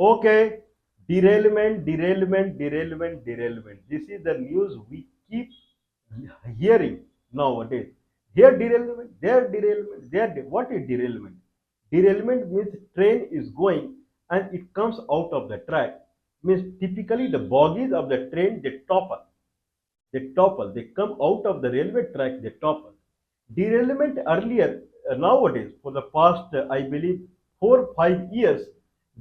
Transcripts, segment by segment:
Okay, derailment. This is the news we keep hearing nowadays. Here derailment, there derailment, what is derailment? Derailment means train is going and it comes out of the track. Means typically the bogies of the train they come out of the railway track, they topple. Derailment earlier, nowadays, for the past, I believe, 4 or 5 years,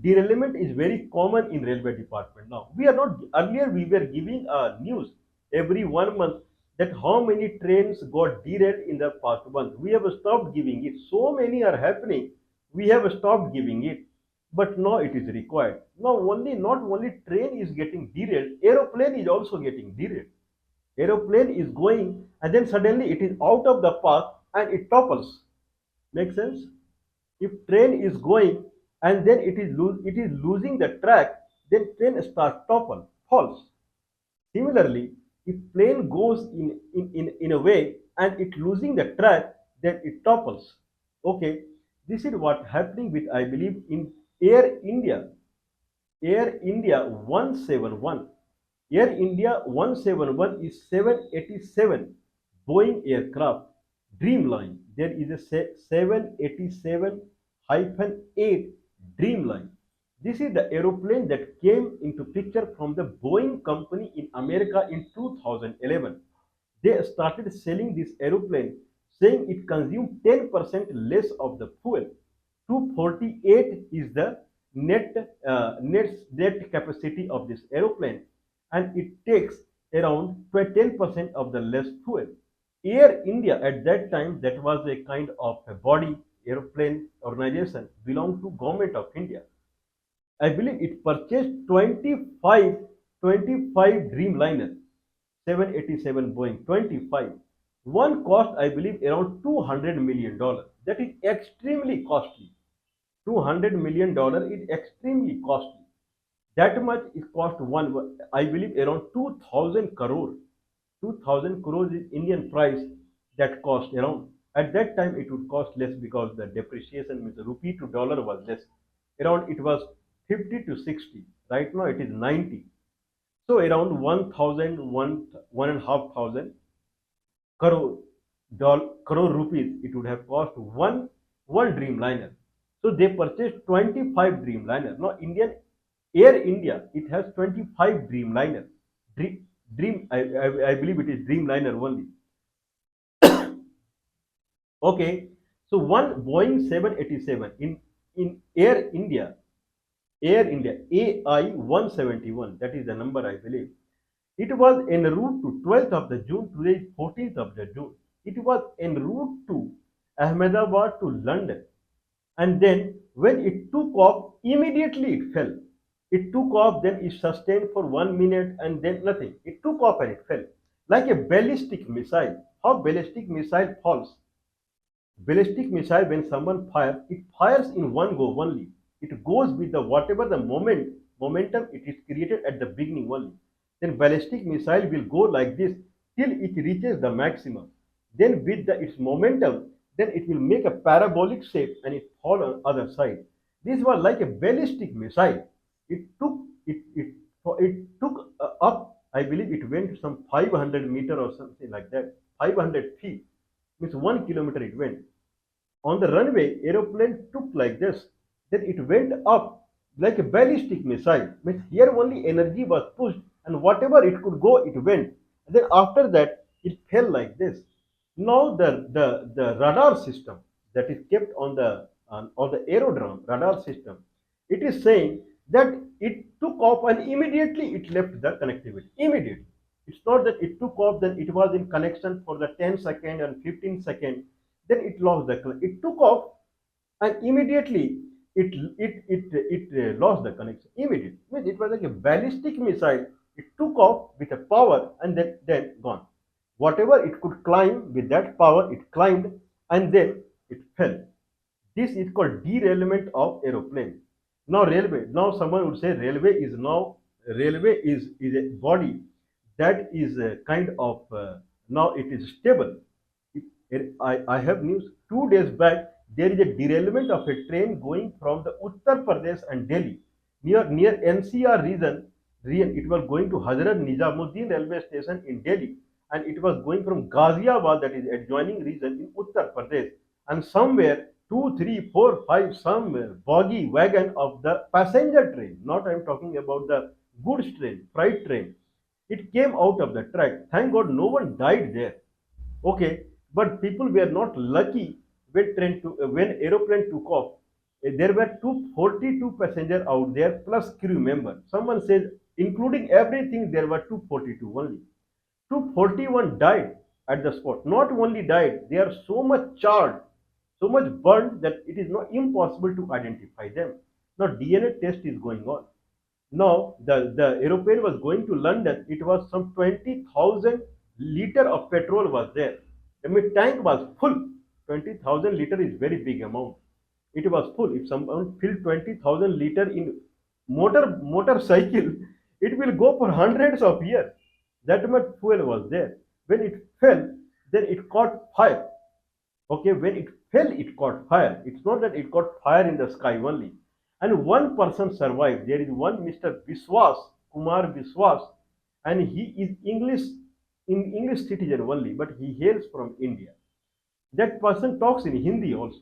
derailment is very common in railway department. Now, we are not, earlier we were giving news every 1 month that how many trains got derailed in the past month. We have stopped giving it. So many are happening. We have stopped giving it. But now it is required. Now, not only train is getting derailed, aeroplane is also getting derailed. Aeroplane is going and then suddenly it is out of the path and it topples. Make sense? If train is going and then it is losing the track, then train starts topple, falls. Similarly, if plane goes in a way and it losing the track, then it topples. Okay, this is what happening with, I believe, in Air India. Air India 171. Air India 171 is 787 Boeing aircraft Dreamline. There is a 787-8 Dreamline. This is the aeroplane that came into picture from the Boeing company in America in 2011. They started selling this aeroplane saying it consumed 10% less of the fuel. 248 is the net capacity of this aeroplane, and it takes around 10% of the less fuel. Air India at that time, that was a kind of a body aeroplane organization belonged to government of India. I believe it purchased 25 Dreamliner 787 Boeing 25. One cost, I believe, around $200 million. That is extremely costly. $200 million is extremely costly. That much is cost one, I believe, around 2000 crore. 2000 crores is Indian price that cost around. At that time, it would cost less because the depreciation means rupee to dollar was less. Around it was 50 to 60. Right now, it is 90. So around 1000, 1,500 crore, crore rupees, it would have cost one Dreamliner. So they purchased 25 Dreamliner. Now Air India, it has 25 Dreamliner. I believe it is Dreamliner only. Okay, so one Boeing 787 in Air India AI 171. That is the number I believe. It was en route to 12th of the June. Today is 14th of the June. It was en route to Ahmedabad to London. And then when it took off, immediately it fell. It took off, then it sustained for 1 minute and then nothing. It took off and it fell. Like a ballistic missile. How ballistic missile falls? Ballistic missile, when someone fires, it fires in one go only. It goes with the whatever the momentum it is created at the beginning only. Then ballistic missile will go like this till it reaches the maximum. Then with its momentum, then it will make a parabolic shape and it fall on other side. This was like a ballistic missile. It took it took up. I believe it went some 500 meter or something like that. 500 feet means 1 kilometer it went. On the runway, aeroplane took like this. Then it went up like a ballistic missile. Means here only energy was pushed and whatever it could go, it went. And then after that, it fell like this. Now the radar system that is kept on the aerodrome radar system, it is saying that it took off and immediately it left the connectivity. Immediately. It's not that it took off, then it was in connection for the 10 second and 15 second, then it lost the it took off and immediately it lost the connection immediately. Means it was like a ballistic missile. It took off with a power and then gone. Whatever it could climb with that power, it climbed and then it fell. This is called derailment of aeroplane. Now railway. Now someone would say railway is a body that is a kind of now it is stable. I have news 2 days back. There is a derailment of a train going from the Uttar Pradesh and Delhi. near NCR region. It was going to Hazrat Nizamuddin railway station in Delhi, and it was going from Ghaziabad, that is adjoining region in Uttar Pradesh, and somewhere two, three, four, five, some boggy wagon of the passenger train. Not I'm talking about the goods train, freight train. It came out of the track. Thank God, no one died there. Okay, but people were not lucky when aeroplane took off. There were 242 passengers out there plus crew member. Someone says, including everything, there were 242 only. 241 died at the spot. Not only died, they are so much charred, so much burned that it is not impossible to identify them. Now DNA test is going on. Now the aeroplane was going to London. It was some 20,000 liter of petrol was there. I mean, tank was full. 20,000 liter is very big amount. It was full. If someone fill 20,000 liter in motorcycle, it will go for hundreds of years. That much fuel was there. When it fell, then it caught fire. Okay, when it fell, it caught fire. It's not that it caught fire in the sky only. And one person survived. There is one Mr. Biswas, Kumar Biswas, and he is English citizen only, but he hails from India. That person talks in Hindi also.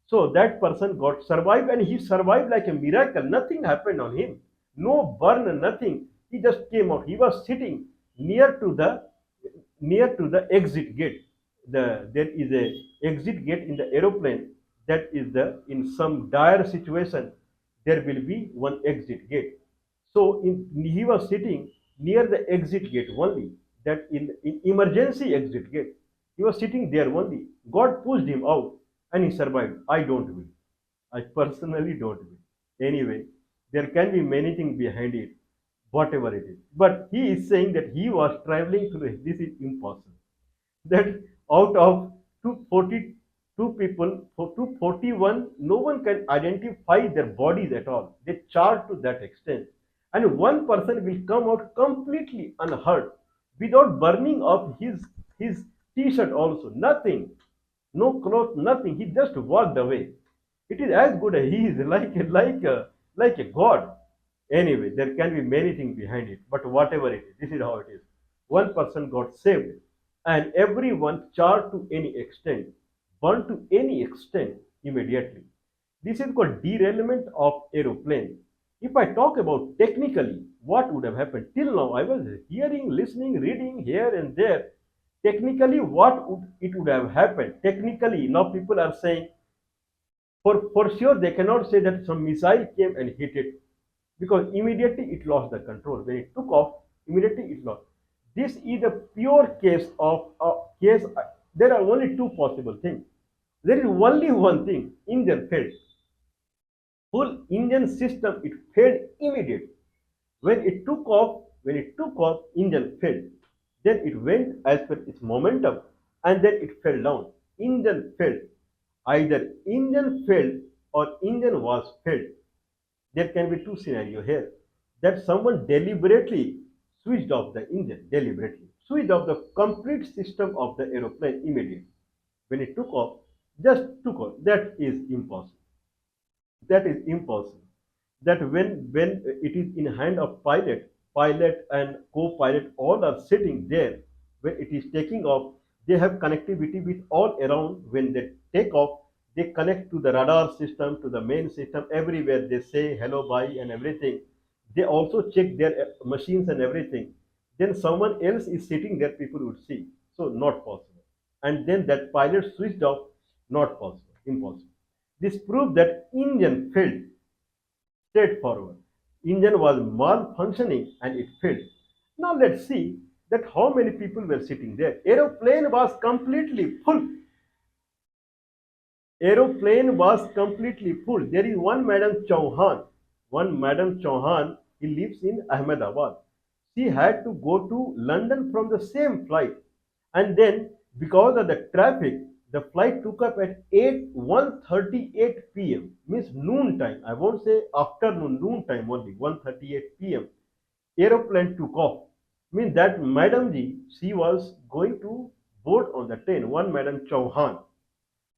So that person got survived, and he survived like a miracle. Nothing happened on him. No burn, nothing. He just came out. He was sitting near to the exit gate. There is a exit gate in the aeroplane. That is the in some dire situation there will be one exit gate. So he was sitting near the exit gate only. That in emergency exit gate. He was sitting there only. God pushed him out and he survived. I don't will. I personally don't will. Anyway, there can be many things behind it, whatever it is. But he is saying that he was traveling through this is impossible. That out of 242 people, for 241, no one can identify their bodies at all. They charred to that extent. And one person will come out completely unhurt without burning up his t-shirt also. Nothing. No cloth, nothing. He just walked away. It is as good as he is like a god. Anyway, there can be many things behind it, but whatever it is, this is how it is. One person got saved, and everyone charred to any extent, burned to any extent immediately. This is called derailment of aeroplane. If I talk about technically what would have happened till now, I was hearing, listening, reading here and there. Technically, what would it would have happened? Technically, now people are saying for sure they cannot say that some missile came and hit it because immediately it lost the control. When it took off, immediately it lost. This is a pure case of a case. There are only two possible things. There is only one thing: engine failed. Full engine system it failed immediately. When it took off, engine failed. Then it went as per its momentum, and then it fell down. Engine failed. Either engine failed or engine was failed. There can be two scenarios here. That someone deliberately switched off the engine, deliberately switched off the complete system of the aeroplane immediately. When it took off, just took off. That is impossible. That is impossible. That when it is in hand of pilot and co-pilot all are sitting there. When it is taking off, they have connectivity with all around. When they take off, they connect to the radar system, to the main system, everywhere. They say hello, bye, and everything. They also check their machines and everything. Then someone else is sitting there, people would see. So not possible. And then that pilot switched off, not possible, impossible. This proved that engine failed. Straightforward. Engine was malfunctioning and it failed. Now let's see that how many people were sitting there. Aeroplane was completely full. Aeroplane was completely full. There is one Madam Chauhan. One Madam Chauhan, he lives in Ahmedabad. She had to go to London from the same flight. And then because of the traffic, the flight took up at 1:38 p.m. Means noon time. I won't say afternoon, noon time only, 1:38 p.m. Aeroplane took off. Means that Madam Ji, she was going to board on the train, one Madam Chauhan.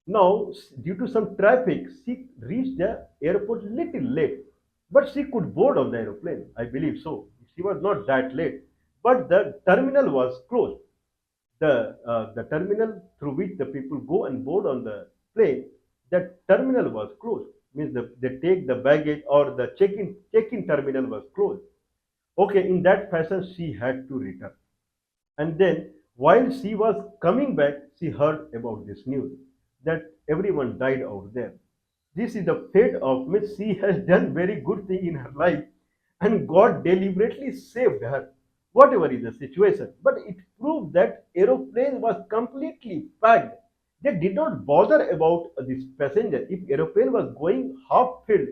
Now, due to some traffic, she reached the airport little late. But she could board on the aeroplane, I believe so. She was not that late. But the terminal was closed. The terminal through which the people go and board on the plane, that terminal was closed. Means they take the baggage, or the check-in terminal was closed. Okay, in that fashion, she had to return. And then, while she was coming back, she heard about this news that everyone died out there. This is the fate of Miss. She has done very good thing in her life, and God deliberately saved her, whatever is the situation. But it proved that aeroplane was completely packed. They did not bother about this passenger. If aeroplane was going half filled,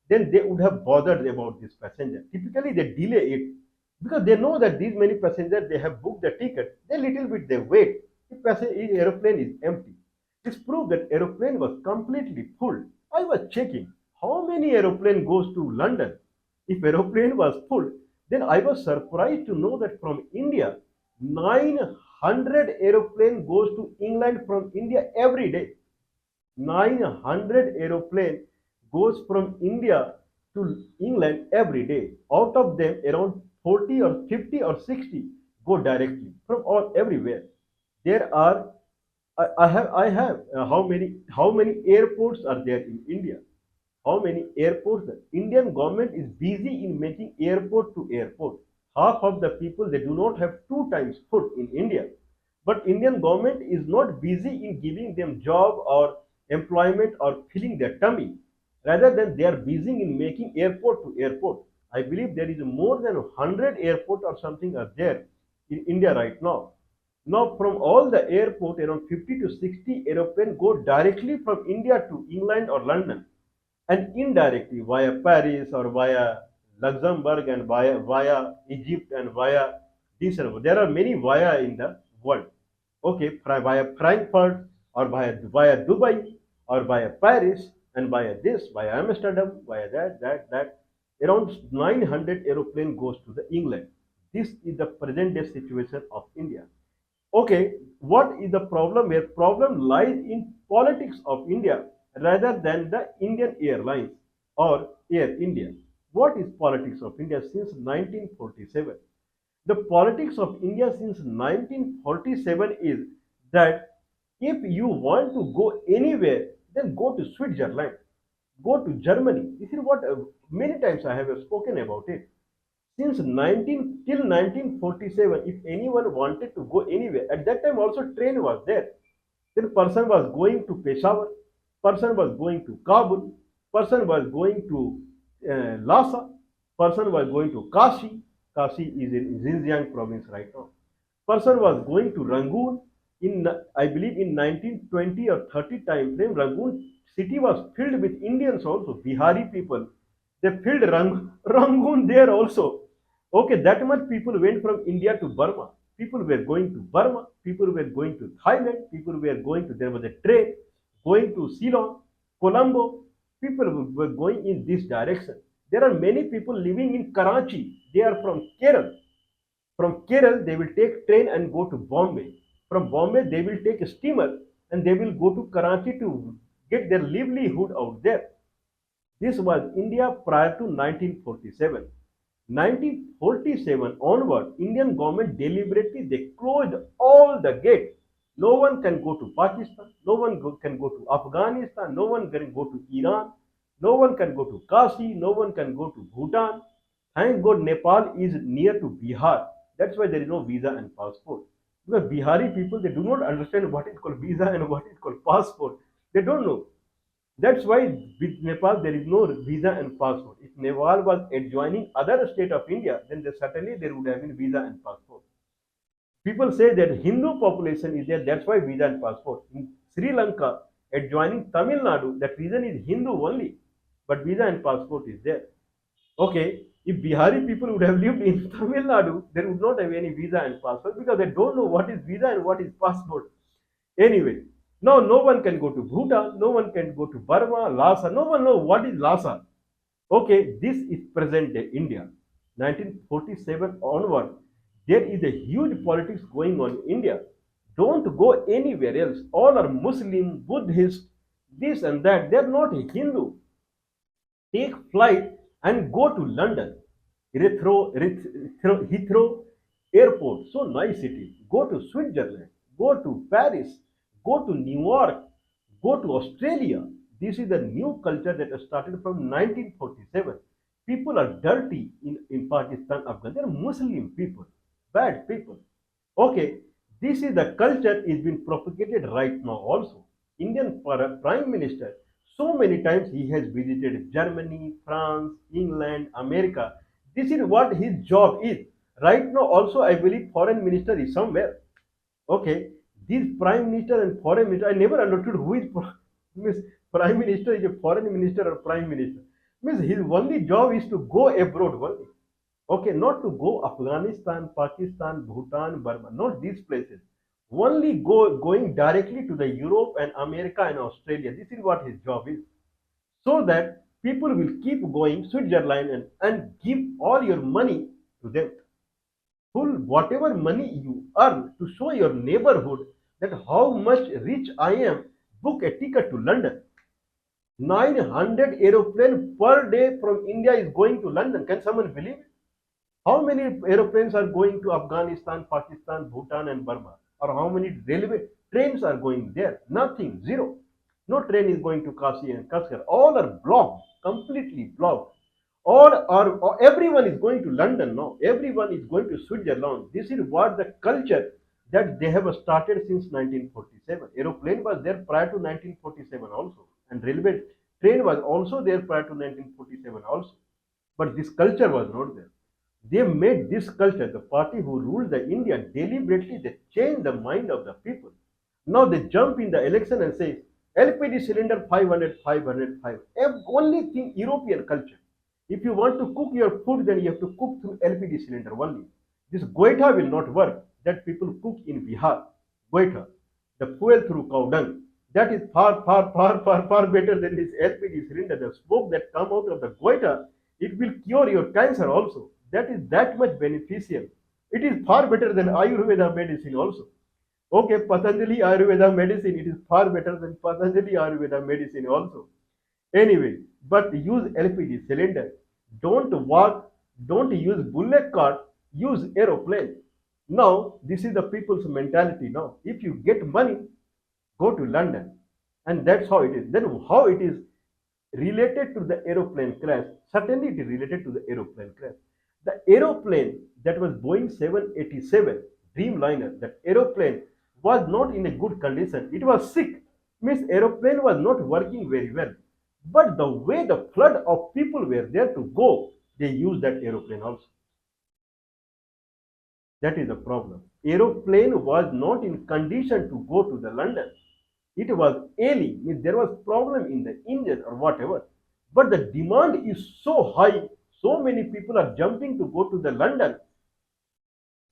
then they would have bothered about this passenger. Typically, they delay it because they know that these many passengers, they have booked the ticket. They little bit they wait. If aeroplane is empty, this proved that aeroplane was completely full. I was checking how many aeroplane goes to London. If aeroplane was full, then I was surprised to know that from India, 900 aeroplane goes to England from India every day. 900 aeroplane goes from India to England every day. Out of them, around 40 or 50 or 60 go directly from all everywhere. There are, I have how many airports are there in India? How many airports? The Indian government is busy in making airport to airport. Half of the people, they do not have two times food in India. But Indian government is not busy in giving them job or employment or filling their tummy. Rather than they are busy in making airport to airport. I believe there is more than 100 airport or something are there in India right now. Now, from all the airport, around 50 to 60 aeroplane go directly from India to England or London, and indirectly via Paris or via Luxembourg and via Egypt and via this and there are many via in the world. Okay, via Frankfurt or via Dubai or via Paris and via this, via Amsterdam, via that. Around 900 aeroplane goes to the England. This is the present day situation of India. Okay, what is the problem here? Problem lies in politics of India rather than the Indian Airlines or Air India. What is politics of India since 1947? The politics of India since 1947 is that if you want to go anywhere, then go to Switzerland, go to Germany. This is what many times I have spoken about it. Since 19 till 1947, if anyone wanted to go anywhere, at that time also train was there. Then person was going to Peshawar, person was going to Kabul, person was going to Lhasa, person was going to Kashi. Kashi is in Xinjiang province right now. Person was going to Rangoon. In I believe in 1920 or 30 time frame, Rangoon city was filled with Indians also, Bihari people. They filled Rangoon there also. Okay, that much people went from India to Burma. People were going to Burma. People were going to Thailand. People were going to, there was a train going to Ceylon, Colombo. People were going in this direction. There are many people living in Karachi. They are from Kerala. From Kerala, they will take train and go to Bombay. From Bombay, they will take a steamer and they will go to Karachi to get their livelihood out there. This was India prior to 1947. 1947 onward, Indian government deliberately they closed all the gates. No one can go to Pakistan, no one can go to Afghanistan, no one can go to Iran, no one can go to Kashi, no one can go to Bhutan. Thank God Nepal is near to Bihar. That's why there is no visa and passport. Because Bihari people, they do not understand what is called visa and what is called passport. They don't know. That's why with Nepal there is no visa and passport. If Nepal was adjoining other state of India, then certainly there would have been visa and passport. People say that Hindu population is there, that's why visa and passport. In Sri Lanka, adjoining Tamil Nadu, that reason is Hindu only, but visa and passport is there. Okay, if Bihari people would have lived in Tamil Nadu, they would not have any visa and passport because they don't know what is visa and what is passport. Anyway, now no one can go to Bhutan, no one can go to Burma, Lhasa, no one knows what is Lhasa. Okay, this is present day India. 1947 onward, there is a huge politics going on in India. Don't go anywhere else. All are Muslim, Buddhist, this and that. They are not Hindu. Take flight and go to London, Heathrow Airport, so nice city. Go to Switzerland, go to Paris, go to New York, go to Australia. This is the new culture that has started from 1947. People are dirty in Pakistan, Afghanistan. They are Muslim people, bad people. Okay, this is the culture is being propagated right now also. Indian Prime Minister, so many times he has visited Germany, France, England, America. This is what his job is. Right now also I believe foreign minister is somewhere. Okay, this prime minister and foreign minister, I never understood who is means prime minister is a foreign minister or prime minister. Means his only job is to go abroad only. Okay, not to go Afghanistan, Pakistan, Bhutan, Burma, not these places. Only going directly to the Europe and America and Australia. This is what his job is. So that people will keep going Switzerland and give all your money to them. Full whatever money you earn to show your neighborhood that how much rich I am, book a ticket to London. 900 aeroplane per day from India is going to London. Can someone believe it? How many aeroplanes are going to Afghanistan, Pakistan, Bhutan, and Burma? Or how many railway trains are going there? Nothing, zero. No train is going to Kashi and Kashgar. All are blocked, completely blocked. Everyone is going to London now. Everyone is going to Switzerland. This is what the culture that they have started since 1947. Aeroplane was there prior to 1947 also, and railway train was also there prior to 1947 also. But this culture was not there. They made this culture, the party who ruled the India deliberately, they changed the mind of the people. Now they jump in the election and say, LPG cylinder 500, 500, 500. Only thing, European culture. If you want to cook your food, then you have to cook through LPG cylinder only. This goita will not work that people cook in Bihar. Goita, the fuel through cow dung. That is far, far, far, far, far better than this LPG cylinder. The smoke that come out of the goita, it will cure your cancer also. That is that much beneficial. It is far better than Ayurveda medicine also. Okay, Patanjali Ayurveda medicine, it is far better than Patanjali Ayurveda medicine also. Anyway, but use LPG cylinder. Don't walk, don't use bullock cart, use aeroplane. Now, this is the people's mentality now. If you get money, go to London. And that's how it is. Then how it is related to the aeroplane crash? Certainly it is related to the aeroplane crash. The aeroplane that was Boeing 787 Dreamliner, that aeroplane was not in a good condition. It was sick. Means aeroplane was not working very well. But the way the flood of people were there to go, they used that aeroplane also. That is the problem. Aeroplane was not in condition to go to the London. It was ailing, means there was problem in the engine or whatever. But the demand is so high, so many people are jumping to go to the London.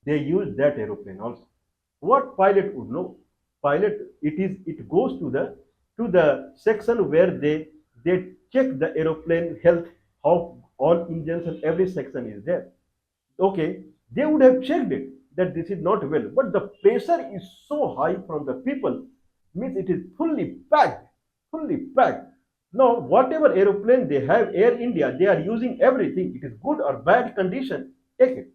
They use that aeroplane also. What pilot would know? Pilot, it goes to the section where they check the aeroplane health, how all engines and every section is there. Okay, they would have checked it that this is not well, but the pressure is so high from the people, means it is fully packed, fully packed. Now, whatever aeroplane they have, Air India, they are using everything. It is good or bad condition, take it.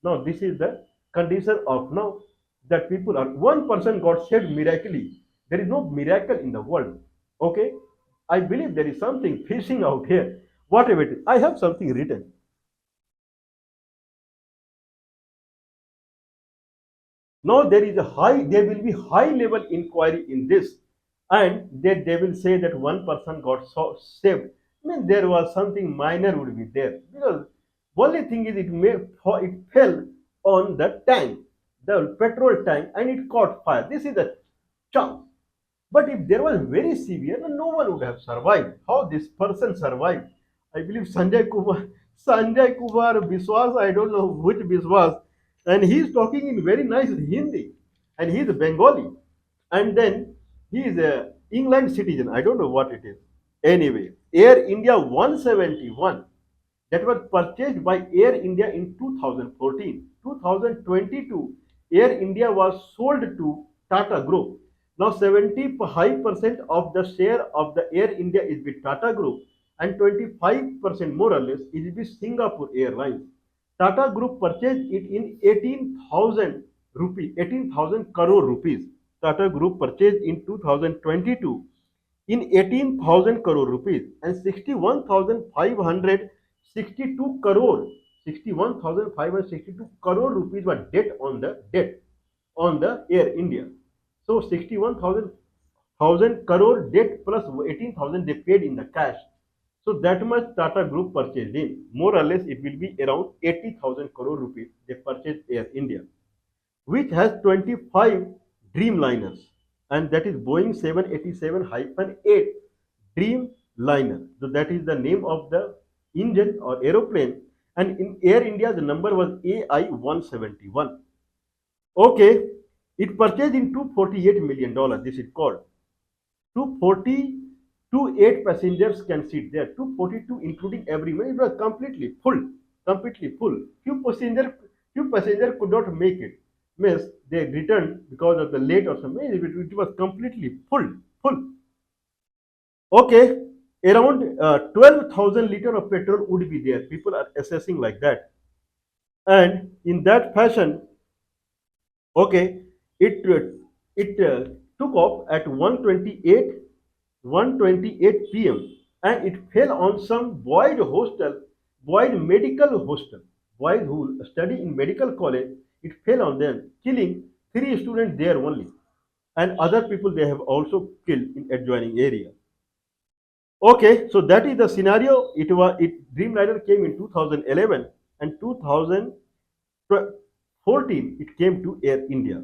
Now, this is the condition of now that people are. One person got saved miraculously. There is no miracle in the world. Okay, I believe there is something fishing out here. Whatever it is, I have something written. Now there will be high level inquiry in this, and they will say that one person got saved. I mean, there was something minor would be there because only thing is it fell on the tank, the petrol tank, and it caught fire. This is the chance. But if there was very severe, then no one would have survived. How this person survived? I believe Sanjay Kumar Biswas, I don't know which Biswas, and he's talking in very nice Hindi, and he's Bengali, and then he is a England citizen. I don't know what it is. Anyway, Air India 171 that was purchased by Air India in 2014. 2022, Air India was sold to Tata Group. Now 75% of the share of the Air India is with Tata Group, and 25% more or less is with Singapore Airlines. Tata Group purchased it in 18,000 rupees, 18,000 crore rupees. Tata Group purchased in 2022 in 18,000 crore rupees and 61,562 crore 61,562 crore rupees were debt on the Air India. So 61,000 crore debt plus 18,000 they paid in the cash. So that much Tata Group purchased in. More or less it will be around 80,000 crore rupees they purchased Air India, which has 25 Dreamliners, and that is Boeing 787-8 Dreamliner. So that is the name of the engine or aeroplane, and in Air India the number was AI 171. Okay, it purchased in $248 million. This is called 240 eight passengers can sit there. 242 including everyone. It was completely full. Few passenger could not make it. Means they returned because of the late or something. It was completely full. Okay, around 12,000 liter of petrol would be there. People are assessing like that, and in that fashion, okay, it took off at 1:28 p.m. and it fell on some boys medical hostel, boys who study in medical college. It fell on them, killing three students there only, and other people they have also killed in adjoining area. Okay, so that is the scenario. Dreamliner came in 2011 and 2014 it came to Air India.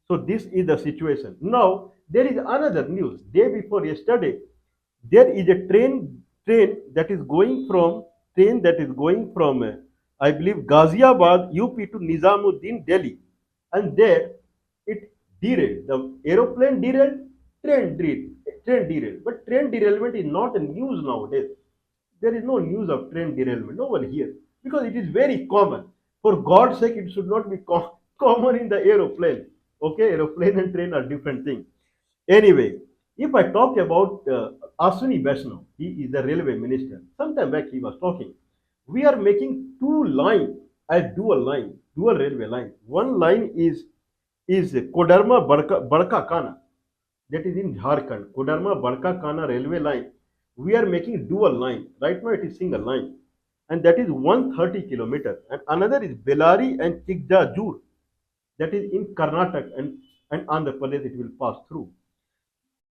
So this is the situation. Now there is another news. Day before yesterday, there is a train that is going from I believe Ghaziabad, UP to Nizamuddin, Delhi, and there it derailed. The aeroplane derailed, train derailed. But train derailment is not a news nowadays. There is no news of train derailment. No one here because it is very common. For God's sake, it should not be common in the aeroplane. Okay, aeroplane and train are different things. Anyway, if I talk about Ashwini Vaishnav, he is the railway minister. Sometime back he was talking. We are making two lines as dual railway line. One line is Kodarma Barka Kana, that is in Jharkhand. Kodarma Barka Kana railway line. We are making dual line. Right now it is single line, and that is 130 kilometer. And another is Bellary and Chikjajur, that is in Karnataka and Andhra Pradesh. It will pass through,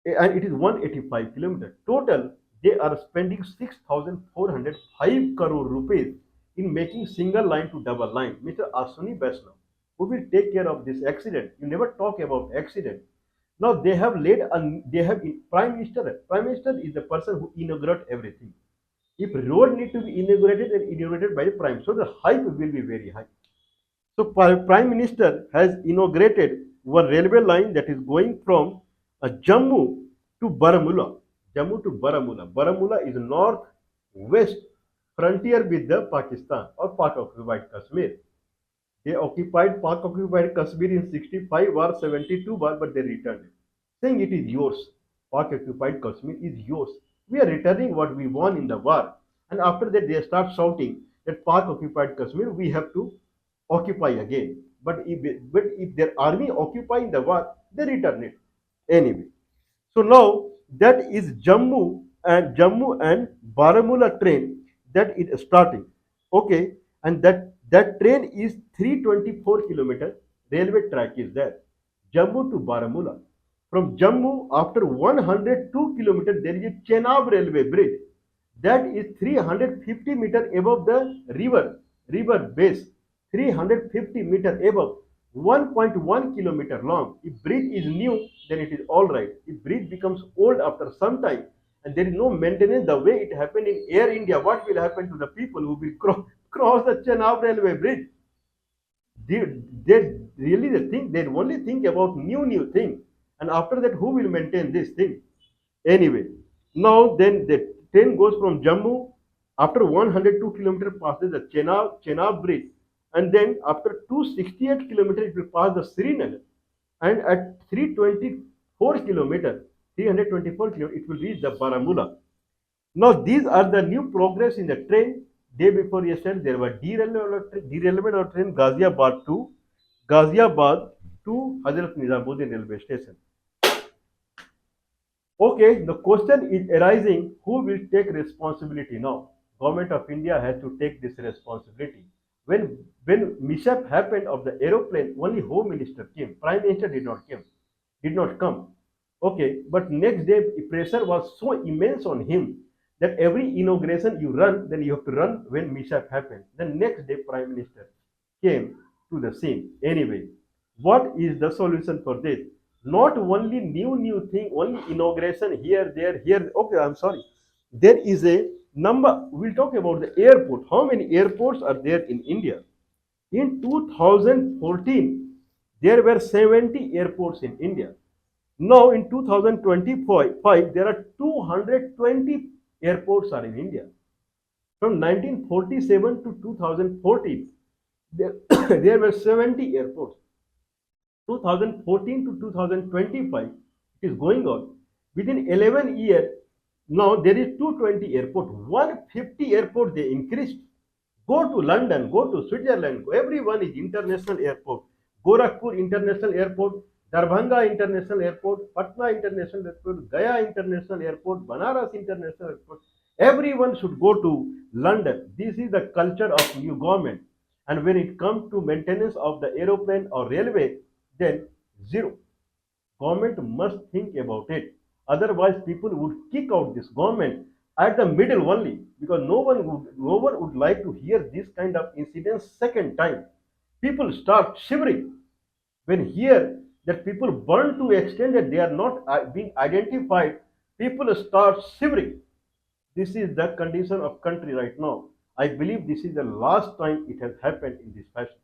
and it is 185 kilometers. Total, they are spending 6,405 crore rupees in making single line to double line. Mr. Ashwini Vaishnav, who will take care of this accident? You never talk about accident. Now they have prime minister. Prime minister is the person who inaugurates everything. If road need to be inaugurated and inaugurated by the prime, so the hype will be very high. So Prime Minister has inaugurated one railway line that is going from Jammu to Baramulla. Jammu to Baramulla. Baramulla is north-west frontier with the Pakistan or Pak-occupied Kashmir. They occupied Pak-occupied Kashmir in 65 or 72 bar, but they returned it, saying it is yours. Pak-occupied Kashmir is yours. We are returning what we won in the war. And after that, they start shouting that Pak-occupied Kashmir, we have to occupy again. But if their army occupying the war, they return it anyway. So now that is Jammu and Baramulla train that is starting. Okay, and that train is 324-kilometer railway track is there. Jammu to Baramulla. From Jammu, after 102 kilometers, there is a Chenab railway bridge that is 350 meters above the river base. 350 meters above, 1.1 kilometer long. If bridge is new, then it is all right. If bridge becomes old after some time and there is no maintenance, the way it happened in Air India, what will happen to the people who will cross the Chenab railway bridge? They really think they only think about new thing, and after that, who will maintain this thing? Anyway, now then the train goes from Jammu. After 102 kilometers passes the Chenab bridge, and then after 268 kilometers it will pass the Srinagar, and at 324 kilometers it will reach the Baramulla. Now these are the new progress in the train. Day before yesterday, there was derailment of train Ghaziabad to Hazrat Nizamuddin railway station. Okay, the question is arising: who will take responsibility now? Government of India has to take this responsibility. When mishap happened of the aeroplane, only Home Minister came. Prime Minister did not come. Okay, but next day pressure was so immense on him that every inauguration you run, then you have to run when mishap happened. Then next day Prime Minister came to the scene. Anyway, what is the solution for this? Not only new thing, only inauguration here, there, here. Okay, I'm sorry. There is a number. We'll talk about the airport. How many airports are there in India? In 2014, there were 70 airports in India. Now in 2025, there are 220 airports are in India. From 1947 to 2014, there, there were 70 airports. 2014 to 2025, it is going on. Within 11 years, now there is 220 airport, 150 airport they increased. Go to London, go to Switzerland, everyone is international airport. Gorakhpur International Airport, Darbhanga International Airport, Patna International Airport, Gaya International Airport, Banaras International Airport. Everyone should go to London. This is the culture of new government. And when it comes to maintenance of the aeroplane or railway, then zero. Government must think about it. Otherwise, people would kick out this government at the middle only, because no one would like to hear this kind of incidents second time. People start shivering when hear that people burn to extent that they are not being identified. People start shivering. This is the condition of country right now. I believe this is the last time it has happened in this fashion.